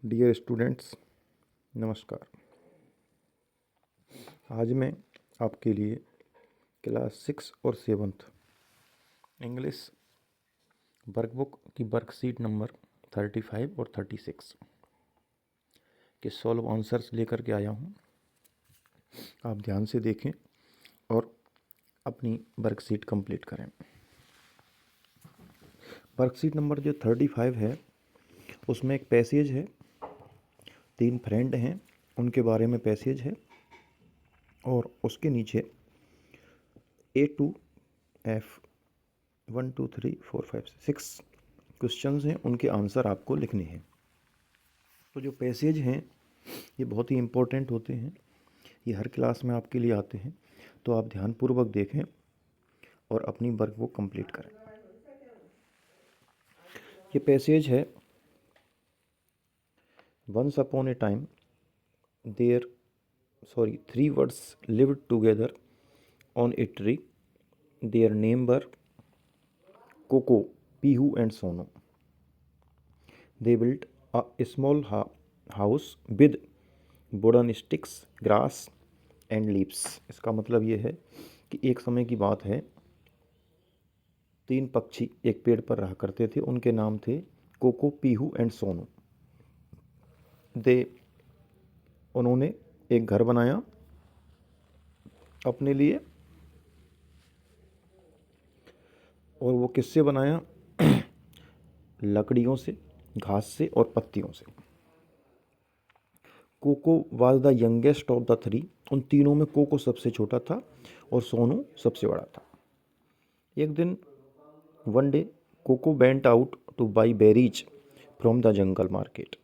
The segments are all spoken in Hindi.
डियर स्टूडेंट्स, नमस्कार। आज मैं आपके लिए क्लास 6 और 7th इंग्लिश वर्कबुक की वर्कशीट नंबर 35 और 36 के सॉल्व आंसर्स लेकर के आया हूँ। आप ध्यान से देखें और अपनी वर्कशीट कंप्लीट करें। वर्कशीट नंबर जो 35 है उसमें एक पैसेज है, 3 फ्रेंड हैं, उनके बारे में पैसेज है और उसके नीचे A to F 1 2 3 4 5 6 क्वेश्चंस हैं, उनके आंसर आपको लिखने हैं। तो जो पैसेज हैं ये बहुत ही इम्पोर्टेंट होते हैं, ये हर क्लास में आपके लिए आते हैं, तो आप ध्यानपूर्वक देखें और अपनी वर्क को कंप्लीट करें। ये पैसेज है, once upon a time three birds lived together on a tree. Their name were Coco, Pihu and Sono. They built a small house with wooden sticks, grass and leaves. इसका मतलब ये है कि एक समय की बात है, 3 पक्षी एक पेड़ पर रहा करते थे। उनके नाम थे कोको, पीहू एंड सोनू। उन्होंने एक घर बनाया अपने लिए, और वो किससे बनाया? लकड़ियों से, घास से और पत्तियों से। Coco was the youngest of the 3। उन तीनों में कोको सबसे छोटा था और सोनू सबसे बड़ा था। एक दिन, one day, Coco went out to buy berries from the jungle market,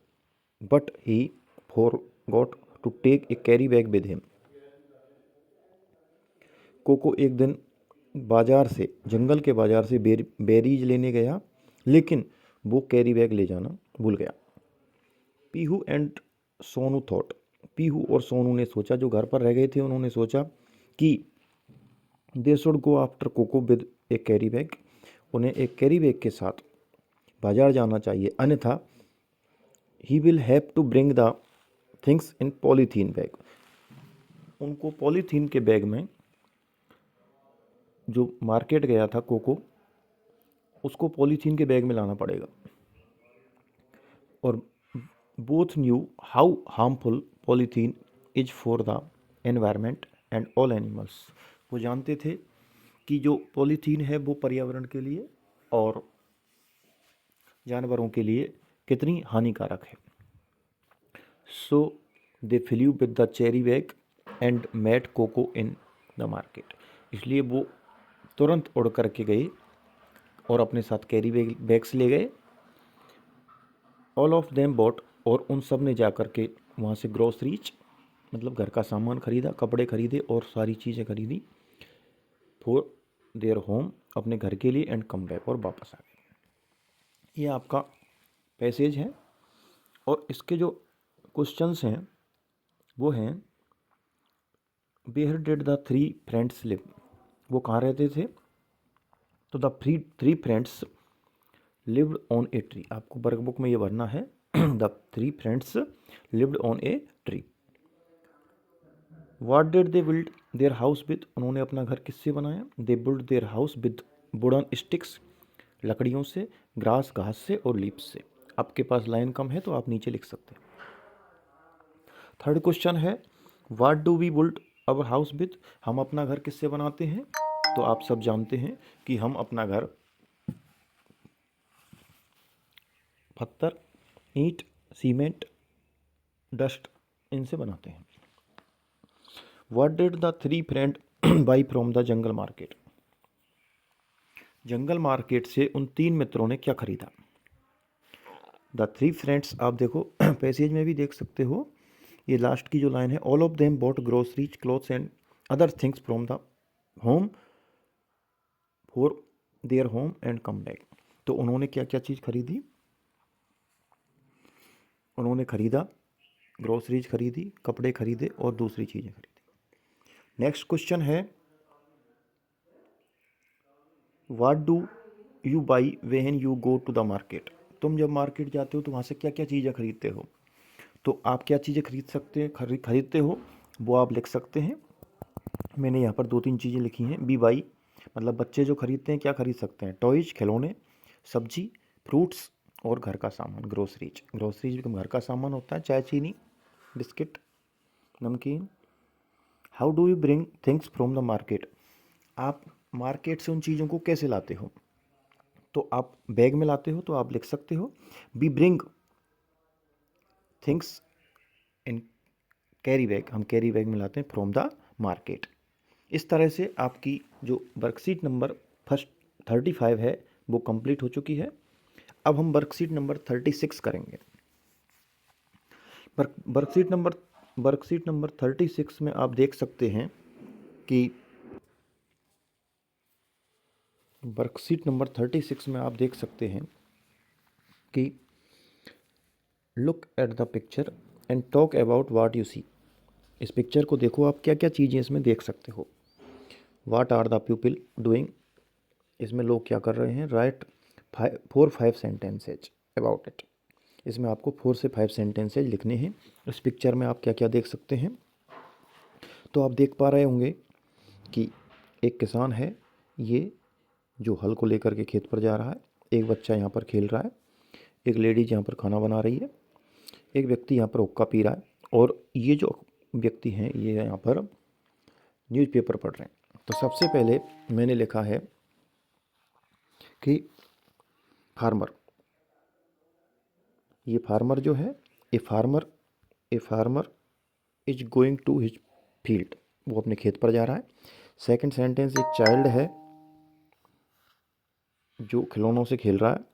but he forgot to take a carry bag with him. Coco एक दिन बाजार से, जंगल के बाजार से बेरीज लेने गया, लेकिन वो कैरी बैग ले जाना भूल गया। पीहू एंड सोनू थॉट, पीहू और सोनू ने सोचा, जो घर पर रह गए थे, उन्होंने सोचा कि they should go after Coco with a carry bag. उन्हें एक कैरी बैग के साथ बाजार जाना चाहिए, अन्यथा he will have to bring the things in polythene bag. उनको पॉलीथीन के बैग में, जो मार्केट गया था कोको, उसको पॉलीथीन के बैग में लाना पड़ेगा। और both knew how harmful polythene is for the environment and all animals. वो जानते थे कि जो पॉलीथीन है वो पर्यावरण के लिए और जानवरों के लिए कितनी हानिकारक है। So they filled with the cherry bag and met coco in the market. इसलिए वो तुरंत उड़ करके गए और अपने साथ कैरी बैग्स ले गए। ऑल ऑफ देम बॉट, और उन सब ने जा कर के वहाँ से ग्रोसरीज, मतलब घर का सामान खरीदा, कपड़े खरीदे और सारी चीज़ें खरीदी फॉर देयर होम, अपने घर के लिए, एंड कम बैक, और वापस आ गए। ये आपका पैसेज है और इसके जो क्वेश्चंस हैं वो हैं, where did the 3 friends live. वो कहाँ रहते थे? तो the 3 friends lived on a tree. आपको वर्कबुक में ये भरना है, the 3 friends lived on a tree. What did they build their house with. उन्होंने अपना घर किससे बनाया? They build their house with wooden sticks, लकड़ियों से, ग्रास, घास से, और लीव्स से। आपके पास लाइन कम है तो आप नीचे लिख सकते हैं। थर्ड क्वेश्चन है, what do we build our house with. हम अपना घर किससे बनाते हैं? तो आप सब जानते हैं कि हम अपना घर पत्थर, ईंट, सीमेंट, डस्ट, इनसे बनाते हैं। What did the 3 friend by from the jungle market. Jungle market से उन 3 मित्रों ने क्या खरीदा? द 3 फ्रेंड्स, आप देखो पैसेज में भी देख सकते हो, ये लास्ट की जो लाइन है, all of them bought groceries, clothes and other things from the home for their home and come back. तो उन्होंने क्या क्या चीज़ खरीदी? उन्होंने खरीदा, ग्रोसरीज खरीदी, कपड़े खरीदे और दूसरी चीज़ें खरीदी। नेक्स्ट क्वेश्चन है, what do you buy when you go to the market. तुम जब मार्केट जाते हो तो वहाँ से क्या क्या चीज़ें खरीदते हो? तो आप क्या चीज़ें खरीद सकते हैं, खरीदते हो, वो आप लिख सकते हैं। मैंने यहाँ पर 2-3 चीज़ें लिखी हैं। बी बाई मतलब बच्चे जो खरीदते हैं क्या खरीद सकते हैं, टॉयज खिलौने, सब्जी, फ्रूट्स और घर का सामान, ग्रोसरीज। ग्रोसरीज भी घर का सामान होता है, चाय चीनी बिस्किट नमकीन। How do you bring things from the market, आप मार्केट से उन चीज़ों को कैसे लाते हो, तो आप बैग में लाते हो तो आप लिख सकते हो we bring things in carry bag, हम कैरी बैग में लाते हैं फ्रॉम द मार्केट। इस तरह से आपकी जो वर्कशीट नंबर फर्स्ट 35 है वो कंप्लीट हो चुकी है। अब हम वर्कशीट नंबर 36 करेंगे। वर्कशीट नंबर 36 में आप देख सकते हैं कि वर्कशीट नंबर 36 में आप देख सकते हैं कि look at the picture and talk about what you see. इस पिक्चर को देखो, आप क्या क्या चीज़ें इसमें देख सकते हो। What are the people doing, इसमें लोग क्या कर रहे हैं। राइट 4-5 सेंटेंसेज अबाउट इट, इसमें आपको 4 से 5 सेंटेंसेज लिखने हैं। इस पिक्चर में आप क्या क्या देख सकते हैं, तो आप देख पा रहे होंगे कि एक किसान है, ये जो हल को लेकर के खेत पर जा रहा है। एक बच्चा यहाँ पर खेल रहा है, एक लेडीज यहाँ पर खाना बना रही है, एक व्यक्ति यहाँ पर हुक्का पी रहा है, और ये जो व्यक्ति हैं ये यहाँ पर न्यूज़पेपर पढ़ रहे हैं। तो सबसे पहले मैंने लिखा है कि फार्मर, ये फार्मर जो है, a farmer is going to his field, वो अपने खेत पर जा रहा है। सेकंड सेंटेंस, एक चाइल्ड है जो खिलौनों से खेल रहा है,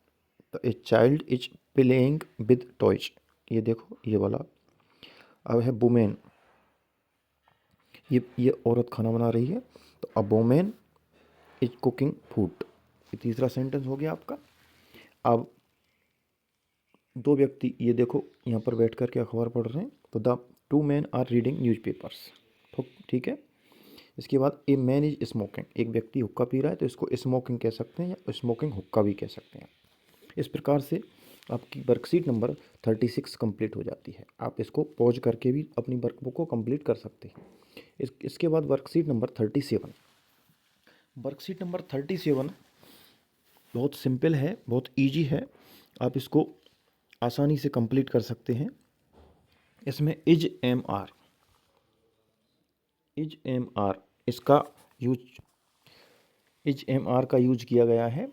तो a child is playing with toys, ये देखो ये वाला। अब है वुमेन, ये औरत खाना बना रही है, तो a women is cooking food, ये तीसरा सेंटेंस हो गया आपका। अब दो व्यक्ति, ये देखो यहाँ पर बैठ कर के अखबार पढ़ रहे हैं, तो the 2 men are reading newspapers, ठीक है। इसके बाद ए मैन इज स्मोकिंग, एक व्यक्ति हुक्का पी रहा है, तो इसको स्मोकिंग कह सकते हैं या स्मोकिंग हुक्का भी कह सकते हैं। इस प्रकार से आपकी वर्कशीट नंबर 36 कंप्लीट हो जाती है। आप इसको पॉज करके भी अपनी वर्कबुक को कंप्लीट कर सकते हैं। इसके बाद वर्कशीट नंबर 37। वर्कशीट नंबर 37 बहुत सिंपल है, बहुत इजी है, आप इसको आसानी से कंप्लीट कर सकते हैं। इसमें इज एम आर इसका यूज, इज एम आर का यूज किया गया है।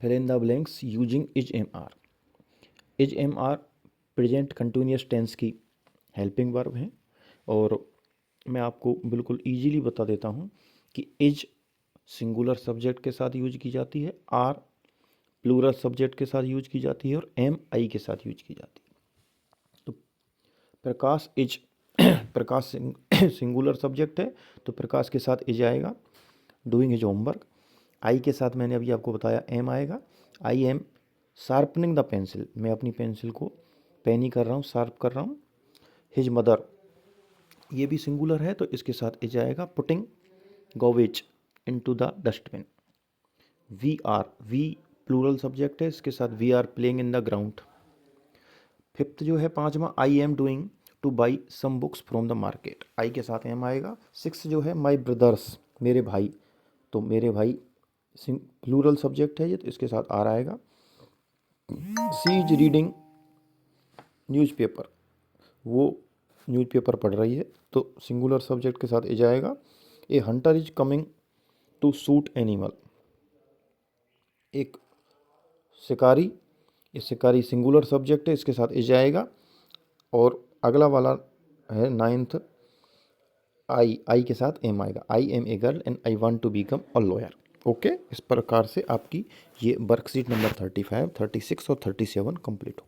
Fill in the blanks using is am are. Is am are present continuous tense की हेल्पिंग वर्ब है, और मैं आपको बिल्कुल इजीली बता देता हूँ कि इज सिंगुलर सब्जेक्ट के साथ यूज की जाती है, आर प्लूरल सब्जेक्ट के साथ यूज की जाती है, और एम आई के साथ यूज की जाती है। तो प्रकाश इज प्रकाश सिंगुलर सब्जेक्ट है, तो प्रकाश के साथ इज आएगा। डूइंग हिज होमवर्क, आई के साथ मैंने अभी आपको बताया एम आएगा। I M sharpening the pencil, मैं अपनी पेंसिल को पेनी कर रहा हूँ, शार्प कर रहा हूँ। हिज मदर, ये भी सिंगुलर है, तो इसके साथ इज आएगा। Putting garbage into the dustbin. We plural subject है, इसके साथ we are playing in the ground. Fifth जो है, पांचवा, I am doing to buy some books from the market, I के साथ एम आएगा। सिक्स जो है, माई ब्रदर्स, मेरे भाई, तो मेरे भाई प्लूरल सब्जेक्ट है ये, तो इसके साथ आर आएगा। सी इज रीडिंग न्यूज़पेपर, वो न्यूज़पेपर पढ़ रही है, तो सिंगुलर सब्जेक्ट के साथ इज आएगा। A hunter is coming to shoot animal, एक शिकारी, ये शिकारी सिंगुलर सब्जेक्ट है, इसके साथ इज आएगा। और अगला वाला है नाइन्थ, आई के साथ एम आएगा। I am a girl and I want to become a lawyer. Okay, इस प्रकार से आपकी ये वर्कशीट नंबर 35, 36 और 37 कंप्लीट हो।